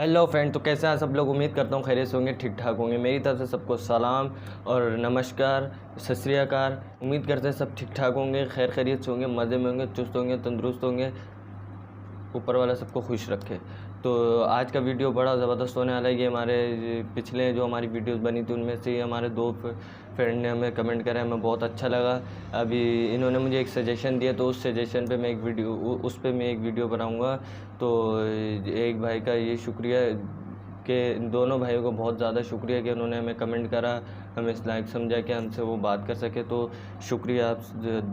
Hello friend, तो कैसे हैं सब लोग। उम्मीद करता हूँ खैरियत से होंगे, ठीक ठाक होंगे। मेरी तरफ से सबको सलाम और नमस्कार, सत श्री अकाल। उम्मीद करते हैं सब ठीक ठाक होंगे, खैर खैरियत से होंगे, मज़े में होंगे, चुस्त होंगे, तंदुरुस्त होंगे। ऊपर वाला सबको खुश रखे। तो आज का वीडियो बड़ा ज़बरदस्त होने वाला है। ये हमारे पिछले जो हमारी वीडियोस बनी थी उनमें से हमारे दो फ्रेंड ने हमें कमेंट करा, हमें बहुत अच्छा लगा। अभी इन्होंने मुझे एक सजेशन दिया, तो उस सजेशन पे मैं एक वीडियो उस पे मैं एक वीडियो बनाऊंगा। तो एक भाई का ये शुक्रिया कि दोनों भाइयों को बहुत ज़्यादा शुक्रिया कि उन्होंने हमें कमेंट करा, हमें इस लायक समझा कि हमसे वो बात कर सके। तो शुक्रिया आप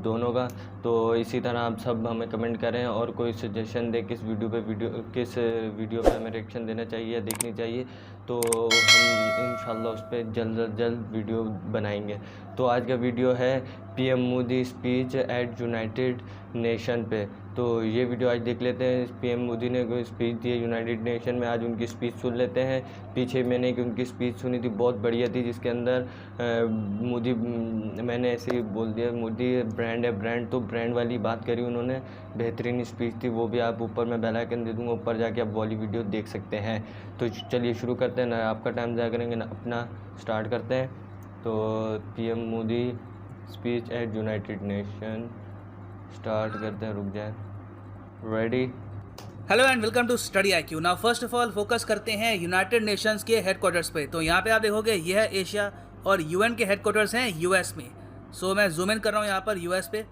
दोनों का। तो इसी तरह आप सब हमें कमेंट करें और कोई सजेशन दे किस वीडियो पे हमें रिएक्शन देना चाहिए या देखनी चाहिए, तो हम इंशाल्लाह उस पर जल्द वीडियो बनाएंगे। तो आज का वीडियो है PM Modi speech at United nation पे। तो ये वीडियो आज देख लेते हैं। पीएम मोदी ने कोई स्पीच दी है यूनाइटेड नेशन में, आज उनकी स्पीच सुन लेते हैं। पीछे मैंने एक उनकी स्पीच सुनी थी, बहुत बढ़िया थी, जिसके अंदर मोदी, मैंने ऐसे ही बोल दिया, मोदी ब्रांड है, ब्रांड तो ब्रांड वाली बात करी उन्होंने। बेहतरीन स्पीच थी, वो भी आप ऊपर मैं बेल आइकन दे दूँगा, ऊपर जाके आप वाली वीडियो देख सकते हैं। तो चलिए शुरू करते हैं, ना आपका टाइम ज़ाया करेंगे ना अपना, स्टार्ट करते हैं। तो PM Modi speech at United Nation start करते हैं, रुक जाए, ready. Hello and welcome to Study IQ. Now first of all focus करते हैं यूनाइटेड नेशंस के हेडक्वार्टर्स पे। तो यहाँ पे आप देखोगे ये है एशिया और यूएन के हेडक्वार्टर्स हैं यूएस में। सो मैं जूम इन कर रहा हूँ यहाँ पर यूएस पे।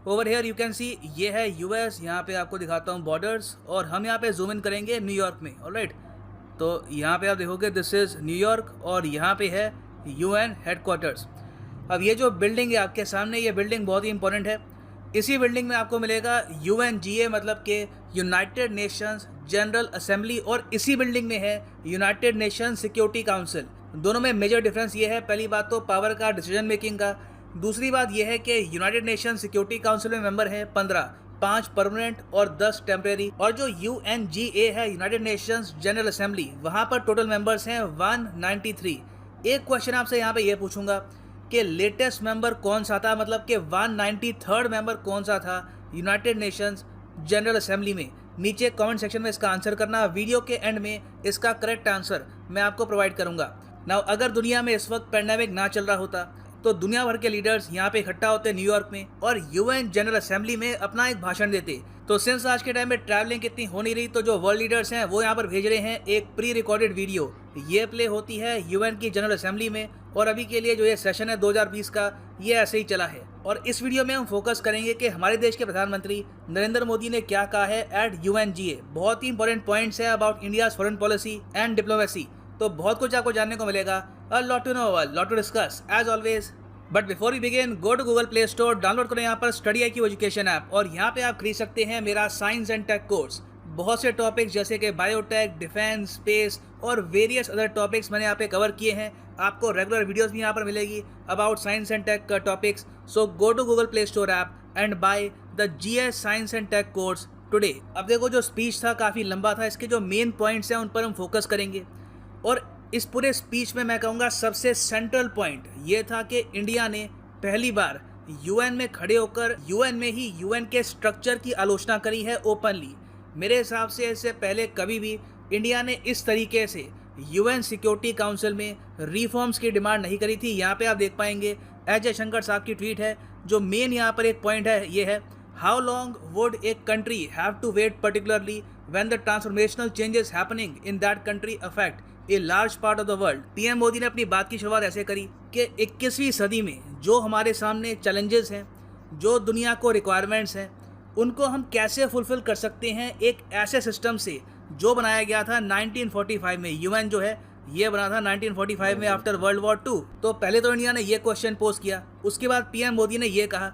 Over here you can see ये है यूएस। यहाँ पे आपको दिखाता हूँ बॉर्डर्स, और हम यहाँ पे जूम इन करेंगे न्यूयॉर्क में। ऑलराइट, तो यहाँ पे आप देखोगे दिस इज़ न्यूयॉर्क और यहाँ पे है यूएन हेडक्वार्टर्स। अब ये जो बिल्डिंग है आपके सामने, ये बिल्डिंग बहुत ही इंपॉर्टेंट है। इसी बिल्डिंग में आपको मिलेगा यूएनजीए, मतलब कि यूनाइटेड नेशंस जनरल असेंबली, और इसी बिल्डिंग में है यूनाइटेड नेशंस सिक्योरिटी काउंसिल। दोनों में मेजर डिफरेंस ये है, पहली बात तो पावर का, डिसीजन मेकिंग का। दूसरी बात यह है कि यूनाइटेड नेशंस सिक्योरिटी काउंसिल में मेंबर हैं 15, 5 परमानेंट और 10 टेम्परेरी। और जो यूएनजीए है, यूनाइटेड नेशंस जनरल असेंबली, वहाँ पर टोटल मेंबर्स हैं 193। एक क्वेश्चन आपसे यहाँ पे ये पूछूंगा कि लेटेस्ट मेंबर कौन सा था, मतलब कि 193rd मेंबर कौन सा था यूनाइटेड नेशंस जनरल असेंबली में। नीचे कमेंट सेक्शन में इसका आंसर करना। वीडियो के एंड में इसका करेक्ट आंसर मैं आपको प्रोवाइड करूंगा। नाउ अगर दुनिया में इस वक्त पैंडेमिक ना चल रहा होता तो दुनिया भर के लीडर्स यहाँ पे इकट्ठा होते न्यूयॉर्क में और यूएन जनरल असेंबली में अपना एक भाषण देते। तो सिंस आज के टाइम में ट्रैवलिंग इतनी हो नहीं रही, तो जो वर्ल्ड लीडर्स हैं वो यहाँ पर भेज रहे हैं एक प्री रिकॉर्डेड वीडियो। ये प्ले होती है यूएन की जनरल असेंबली में, और अभी के लिए जो ये सेशन है 2020 का, ये ऐसे ही चला है। और इस वीडियो में हम फोकस करेंगे कि हमारे देश के प्रधानमंत्री नरेंद्र मोदी ने क्या कहा है एट यूएनजीए। बहुत ही इंपॉर्टेंट पॉइंट्स है about India's foreign policy and diplomacy. तो बहुत कुछ आपको जानने को मिलेगा, a lot to know, a lot to discuss as always. But before we begin, go to Google Play Store, download करें यहाँ पर स्टडी आईक्यू एजुकेशन ऐप, और यहाँ पे आप खरीद सकते हैं मेरा साइंस एंड टेक कोर्स। बहुत से टॉपिक्स जैसे कि बायोटेक, डिफेंस, स्पेस और वेरियस अदर टॉपिक्स मैंने यहाँ पे कवर किए हैं। आपको रेगुलर वीडियोस भी यहाँ पर मिलेगी अबाउट साइंस एंड टेक का topics. So go to Google Play Store app and buy the GS science and tech course today. अब देखो, जो स्पीच था काफ़ी लंबा था, इसके जो मेन पॉइंट्स हैं उन पर हम फोकस करेंगे। और इस पूरे स्पीच में मैं कहूँगा सबसे सेंट्रल पॉइंट ये था कि इंडिया ने पहली बार यूएन में खड़े होकर यूएन में ही यूएन के स्ट्रक्चर की आलोचना करी है ओपनली। मेरे हिसाब से इससे पहले कभी भी इंडिया ने इस तरीके से यूएन सिक्योरिटी काउंसिल में रिफॉर्म्स की डिमांड नहीं करी थी। यहाँ पे आप देख पाएंगे एस जयशंकर साहब की ट्वीट है। जो मेन यहाँ पर एक पॉइंट है ये है, how long would a country have to wait particularly when the transformational changes happening in that country affect a large part of the world. PM Modi ने अपनी बात की शुरुआत ऐसे करी कि 21वीं सदी में जो हमारे सामने चैलेंजेस हैं, जो दुनिया को रिक्वायरमेंट्स हैं, उनको हम कैसे फुलफिल कर सकते हैं एक ऐसे सिस्टम से जो बनाया गया था 1945 में। यूएन जो है ये बना था 1945 में आफ्टर वर्ल्ड वॉर 2। तो पहले तो इंडिया ने ये क्वेश्चन पोस्ट किया। उसके बाद पीएम मोदी ने ये कहा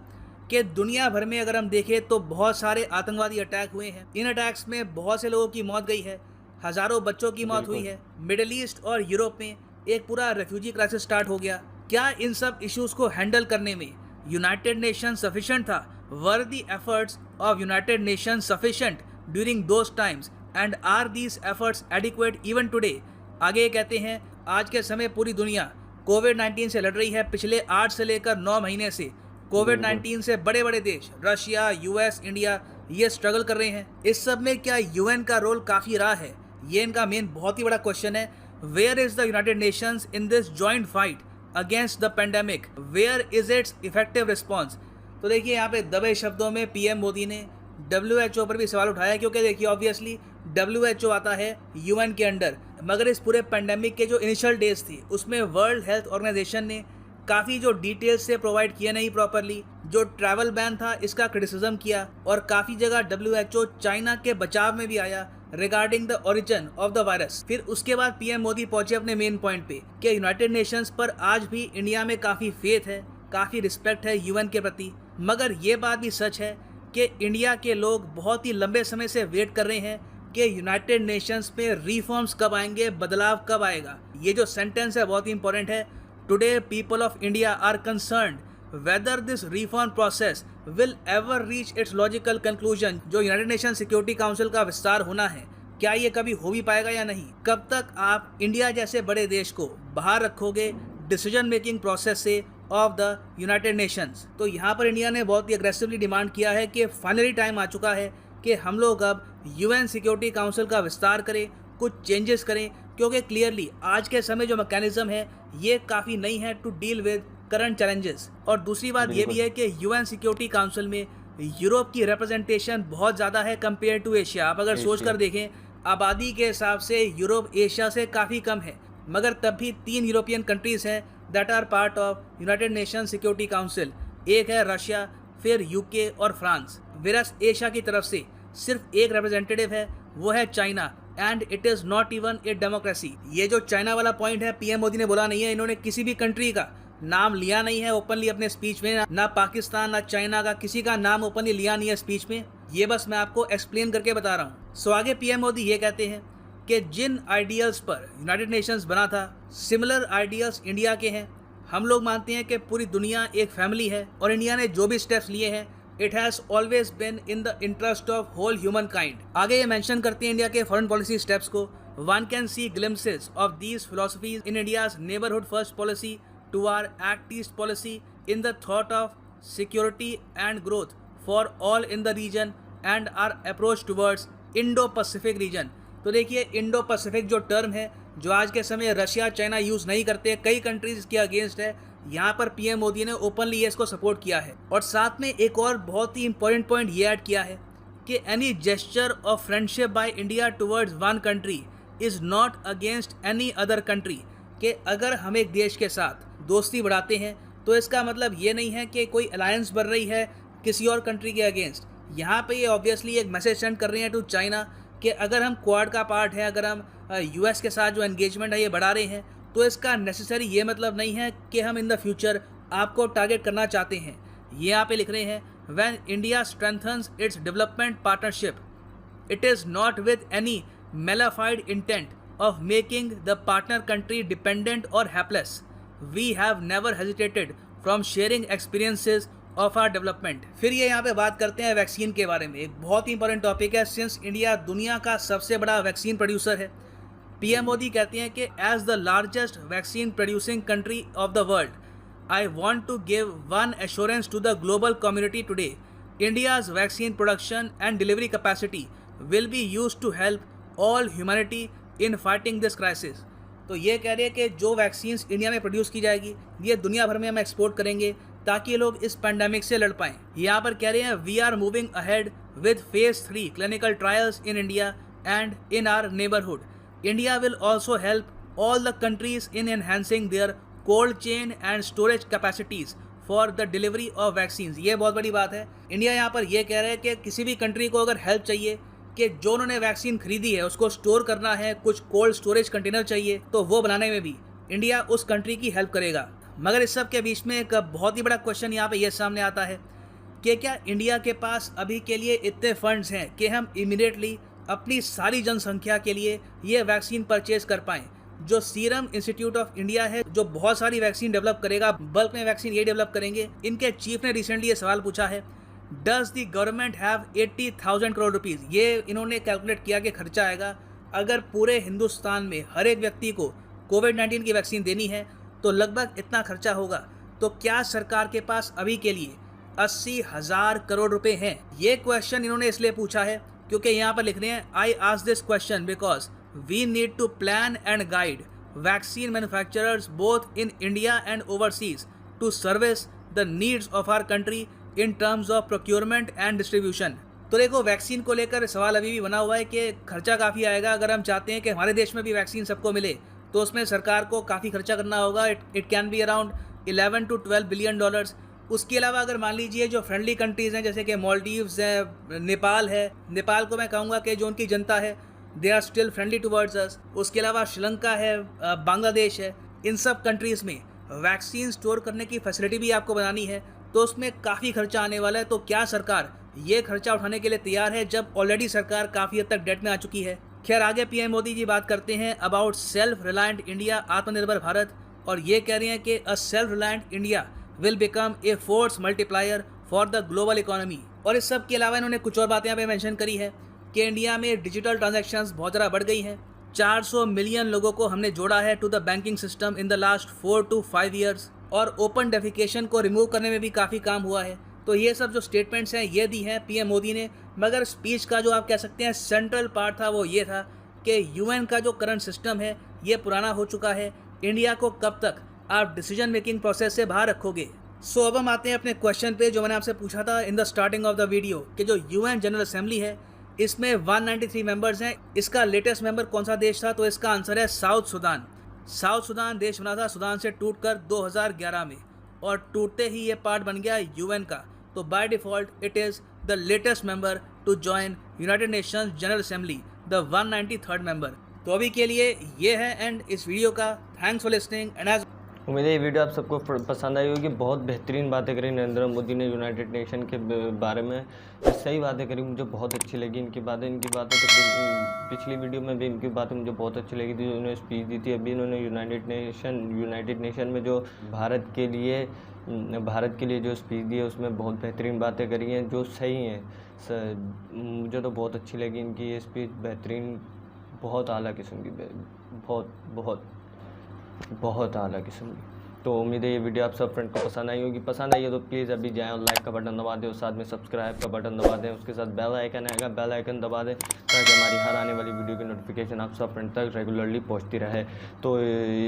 कि दुनिया भर में अगर हम देखें तो बहुत सारे आतंकवादी अटैक हुए हैं। इन अटैक्स में बहुत से लोगों की मौत गई है, हज़ारों बच्चों की मौत हुई है। मिडिल ईस्ट और यूरोप में एक पूरा रेफ्यूजी क्राइसिस स्टार्ट हो गया। क्या इन सब इश्यूज़ को हैंडल करने में यूनाइटेड नेशन सफिशिएंट था? Were the efforts of United Nation sufficient during those times and are these efforts adequate even today? आगे कहते हैं, आज के समय पूरी दुनिया कोविड-19 से लड़ रही है। पिछले 8 से लेकर 9 महीने से कोविड-19 से बड़े बड़े देश रशिया, यूएस, इंडिया ये स्ट्रगल कर रहे हैं। इस सब में क्या यूएन का रोल काफ़ी रहा है? ये इनका मेन बहुत ही बड़ा क्वेश्चन है। Where is the United Nations in this joint fight against the pandemic, where is its effective response. तो देखिए यहाँ पे दबे शब्दों में पीएम मोदी ने WHO पर भी सवाल उठाया, क्योंकि देखिए ऑब्वियसली WHO आता है UN के अंडर, मगर इस पूरे पेंडेमिक के जो इनिशियल डेज थी उसमें वर्ल्ड हेल्थ ऑर्गेनाइजेशन ने काफ़ी जो डिटेल्स से प्रोवाइड किया नहीं प्रॉपरली। जो ट्रैवल बैन था इसका क्रिटिसिज्म किया और काफ़ी जगह WHO चाइना के बचाव में भी आया regarding the origin of the virus. फिर उसके बाद पीएम मोदी पहुंचे अपने मेन पॉइंट पे कि यूनाइटेड नेशंस पर आज भी इंडिया में काफ़ी फेथ है, काफ़ी रिस्पेक्ट है UN के प्रति, मगर ये बात भी सच है कि इंडिया के लोग बहुत ही लंबे समय से वेट कर रहे हैं कि यूनाइटेड नेशंस में रिफॉर्म्स कब आएंगे, बदलाव कब आएगा। ये जो सेंटेंस है बहुत ही इंपॉर्टेंट है। Today people of India are concerned whether this reform process will ever reach its logical conclusion. जो यूनाइटेड नेशन सिक्योरिटी काउंसिल का विस्तार होना है, क्या ये कभी हो भी पाएगा या नहीं? कब तक आप इंडिया जैसे बड़े देश को बाहर रखोगे डिसीजन मेकिंग प्रोसेस से ऑफ द यूनाइटेड नेशंस? तो यहाँ पर इंडिया ने बहुत ही अग्रेसिवली डिमांड किया है कि फाइनली टाइम आ चुका है कि हम लोग अब UN सिक्योरिटी काउंसिल का विस्तार करें, कुछ चेंजेस करें, क्योंकि क्लियरली आज के समय जो मैकेनिज्म है ये काफ़ी नहीं है to deal with current challenges. और दूसरी बात ये भी है कि UN सिक्योरिटी काउंसिल में यूरोप की रिप्रेजेंटेशन बहुत ज़्यादा है कंपेयर टू एशिया। आप अगर सोच कर देखें आबादी के हिसाब से यूरोप एशिया से काफ़ी कम है, मगर तब भी 3 यूरोपियन कंट्रीज़ हैं that are part of United Nation Security Council. एक है रशिया, फिर UK और फ्रांस। वेरस एशिया की तरफ से सिर्फ एक रिप्रेजेंटेटिव है, वो है China, and it is not even a democracy. ये जो चाइना वाला पॉइंट है पीएम मोदी ने बोला नहीं है, इन्होंने किसी भी कंट्री का नाम लिया नहीं है ओपनली अपने स्पीच में, ना पाकिस्तान ना चाइना का किसी का नाम ओपनली लिया नहीं है स्पीच में। ये बस मैं आपको एक्सप्लेन करके बता रहा हूँ। सो आगे पीएम मोदी ये कहते हैं कि जिन आइडियल्स पर यूनाइटेड नेशंस बना था सिमिलर आइडियल्स इंडिया के हैं। हम लोग मानते हैं कि पूरी दुनिया एक फैमिली है और इंडिया ने जो भी स्टेप्स लिए हैं it has always been in the interest of whole human kind. आगे ये मेंशन करते हैं इंडिया के फॉरेन पॉलिसी स्टेप्स को। One can see glimpses of these philosophies in India's neighbourhood first policy to our act east policy in the thought of security and growth for all in the region and our approach towards Indo Pacific region. तो देखिए Indo Pacific जो term है जो आज के समय Russia China use नहीं करते, कई कंट्रीज इसके अगेंस्ट है, यहाँ पर पीएम मोदी ने ओपनली इसको सपोर्ट किया है। और साथ में एक और बहुत ही इंपॉर्टेंट पॉइंट ये ऐड किया है कि any gesture of friendship by India towards one country is not against any other country. कि अगर हम एक देश के साथ दोस्ती बढ़ाते हैं तो इसका मतलब ये नहीं है कि कोई अलायंस बन रही है किसी और कंट्री के अगेंस्ट। यहाँ पे ये ऑब्वियसली एक मैसेज सेंड कर रहे हैं टू चाइना कि अगर हम क्वाड का पार्ट है, अगर हम US के साथ जो एंगेजमेंट है ये बढ़ा रहे हैं, तो इसका नेसेसरी ये मतलब नहीं है कि हम इन द फ्यूचर आपको टारगेट करना चाहते हैं। ये यहाँ पे लिख रहे हैं when India strengthens its development partnership it is not with any malafide intent of making the partner country dependent और helpless. We have never hesitated from sharing experiences of our development. फिर ये यहाँ पे बात करते हैं वैक्सीन के बारे में। एक बहुत ही इंपॉर्टेंट टॉपिक है सिंस इंडिया दुनिया का सबसे बड़ा वैक्सीन प्रोड्यूसर है। पीएम मोदी कहते हैं कि as the largest vaccine producing country of the world I want to give one assurance to the global community today India's vaccine production and delivery capacity will be used to help all humanity in fighting this crisis. तो ये कह रहे हैं कि जो vaccines India में produce की जाएगी ये दुनिया भर में हम एक्सपोर्ट करेंगे ताकि लोग इस पैंडेमिक से लड़ पाएं। यहाँ पर कह रहे हैं we are moving ahead with phase 3 clinical trials in India and in our neighbourhood. India will also help all the countries in enhancing their cold chain and storage capacities for the delivery of vaccines। ये बहुत बड़ी बात है। India यहाँ पर ये कह रहा है कि किसी भी कंट्री को अगर हेल्प चाहिए कि जो उन्होंने वैक्सीन खरीदी है उसको स्टोर करना है, कुछ कोल्ड स्टोरेज कंटेनर चाहिए, तो वो बनाने में भी इंडिया उस कंट्री की हेल्प करेगा। मगर इस सब के बीच में एक बहुत ही बड़ा क्वेश्चन यहाँ पर यह सामने आता है कि क्या इंडिया के पास अभी के लिए इतने फंड्स हैं कि हम इमीडिएटली अपनी सारी जनसंख्या के लिए ये वैक्सीन परचेज कर पाएँ। जो सीरम इंस्टीट्यूट ऑफ इंडिया है जो बहुत सारी वैक्सीन डेवलप करेगा, बल्क में वैक्सीन ये डेवलप करेंगे, इनके चीफ ने रिसेंटली ये सवाल पूछा है does the government have 80,000 crore rupees. ये इन्होंने कैलकुलेट किया कि खर्चा आएगा अगर पूरे हिंदुस्तान में हर एक व्यक्ति को कोविड-19 की वैक्सीन देनी है तो लगभग इतना खर्चा होगा। तो क्या सरकार के पास अभी के लिए 80,000 करोड़ रुपए हैं? ये क्वेश्चन इन्होंने इसलिए पूछा है क्योंकि यहाँ पर लिख रहे हैं I ask this question because we need to plan and guide vaccine manufacturers both in India and overseas to service the needs of our country in terms of procurement and distribution. तो देखो, vaccine को लेकर सवाल अभी भी बना हुआ है कि खर्चा काफ़ी आएगा। अगर हम चाहते हैं कि हमारे देश में भी वैक्सीन सबको मिले तो उसमें सरकार को काफ़ी खर्चा करना होगा। It can be around 11 to 12 billion dollars. उसके अलावा अगर मान लीजिए जो फ्रेंडली कंट्रीज़ हैं जैसे कि मालदीव्स है, नेपाल है, नेपाल को मैं कहूँगा कि जो उनकी जनता है they are still friendly towards us. उसके अलावा श्रीलंका है, बांग्लादेश है, इन सब कंट्रीज़ में वैक्सीन स्टोर करने की फैसिलिटी भी आपको बनानी है, तो उसमें काफ़ी खर्चा आने वाला है। तो क्या सरकार ये खर्चा उठाने के लिए तैयार है जब ऑलरेडी सरकार काफ़ी हद तक डेट में आ चुकी है? खैर, आगे पीएम मोदी जी बात करते हैं अबाउट सेल्फ रिलायंट इंडिया, आत्मनिर्भर भारत, और ये कह रहे हैं कि a self reliant India will become a force multiplier for the global economy. और इस सब के अलावा इन्होंने कुछ और बातें यहाँ पे मेंशन करी है कि इंडिया में डिजिटल ट्रांजैक्शंस बहुत ज़्यादा बढ़ गई हैं। 400 मिलियन लोगों को हमने जोड़ा है to the banking system in the last 4 to 5 years, और ओपन डेफिकेशन को रिमूव करने में भी काफ़ी काम हुआ है। तो ये सब जो स्टेटमेंट्स हैं ये दी हैं पीएम मोदी ने। मगर स्पीच का जो आप कह सकते हैं सेंट्रल पार्ट था वो ये था कि यूएन का जो करंट सिस्टम है ये पुराना हो चुका है, इंडिया को कब तक आप डिसीजन मेकिंग प्रोसेस से बाहर रखोगे। सो अब हम आते हैं अपने क्वेश्चन पे जो मैंने आपसे पूछा था in the starting of the video कि जो यूएन जनरल असेंबली है इसमें 193 मेंबर्स हैं। इसका लेटेस्ट मेंबर कौन सा देश था? तो इसका आंसर है साउथ सुडान। साउथ सुडान देश बना था सुडान से टूटकर 2011 में, और टूटते ही ये पार्ट बन गया यूएन का। तो by default it is the latest member to join United Nations General Assembly, the 193rd member. तो अभी के लिए ये है एंड इस वीडियो का। Thanks for listening and as उम्मीद है ये वीडियो आप सबको पसंद आई होगी। बहुत बेहतरीन बातें करी नरेंद्र मोदी ने यूनाइटेड नेशन के बारे में, सही बातें करी, मुझे बहुत अच्छी लगी इनकी बातें तो पिछली वीडियो में भी इनकी बातें मुझे बहुत अच्छी लगी थी। उन्होंने स्पीच दी थी, अभी इन्होंने यूनाइटेड नेशन में जो भारत के लिए जो स्पीच दी है उसमें बहुत बेहतरीन बातें करी हैं जो सही हैं। मुझे तो बहुत अच्छी लगी इनकी ये स्पीच, बेहतरीन, बहुत आला किस्म की, बहुत आला किस्म की। तो उम्मीद है ये वीडियो आप सब फ्रेंड को पसंद आई होगी। पसंद आई है तो प्लीज़ अभी जाएं और लाइक का बटन दबा दें और साथ में सब्सक्राइब का बटन दबा दें। उसके साथ बेल आइकन आएगा, बेल आइकन दबा दें ताकि हमारी हर आने वाली वीडियो की नोटिफिकेशन आप सब फ्रेंड तक रेगुलरली पहुंचती रहे। तो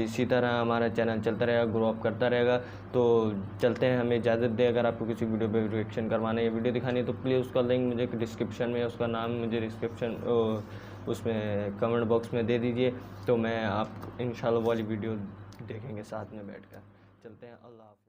इसी तरह हमारा चैनल चलता रहेगा, ग्रो अप करता रहेगा। तो चलते हैं, हमें इजाज़त दें। अगर आपको किसी वीडियो पर रिएक्शन करवाना है या वीडियो दिखानी है तो प्लीज़ उसका लिंक मुझे डिस्क्रिप्शन में, उसका नाम मुझे उसमें कमेंट बॉक्स में दे दीजिए, तो मैं आप इंशाल्लाह वाली वीडियो देखेंगे साथ में बैठकर। चलते हैं, अल्लाह हाफ़िज़।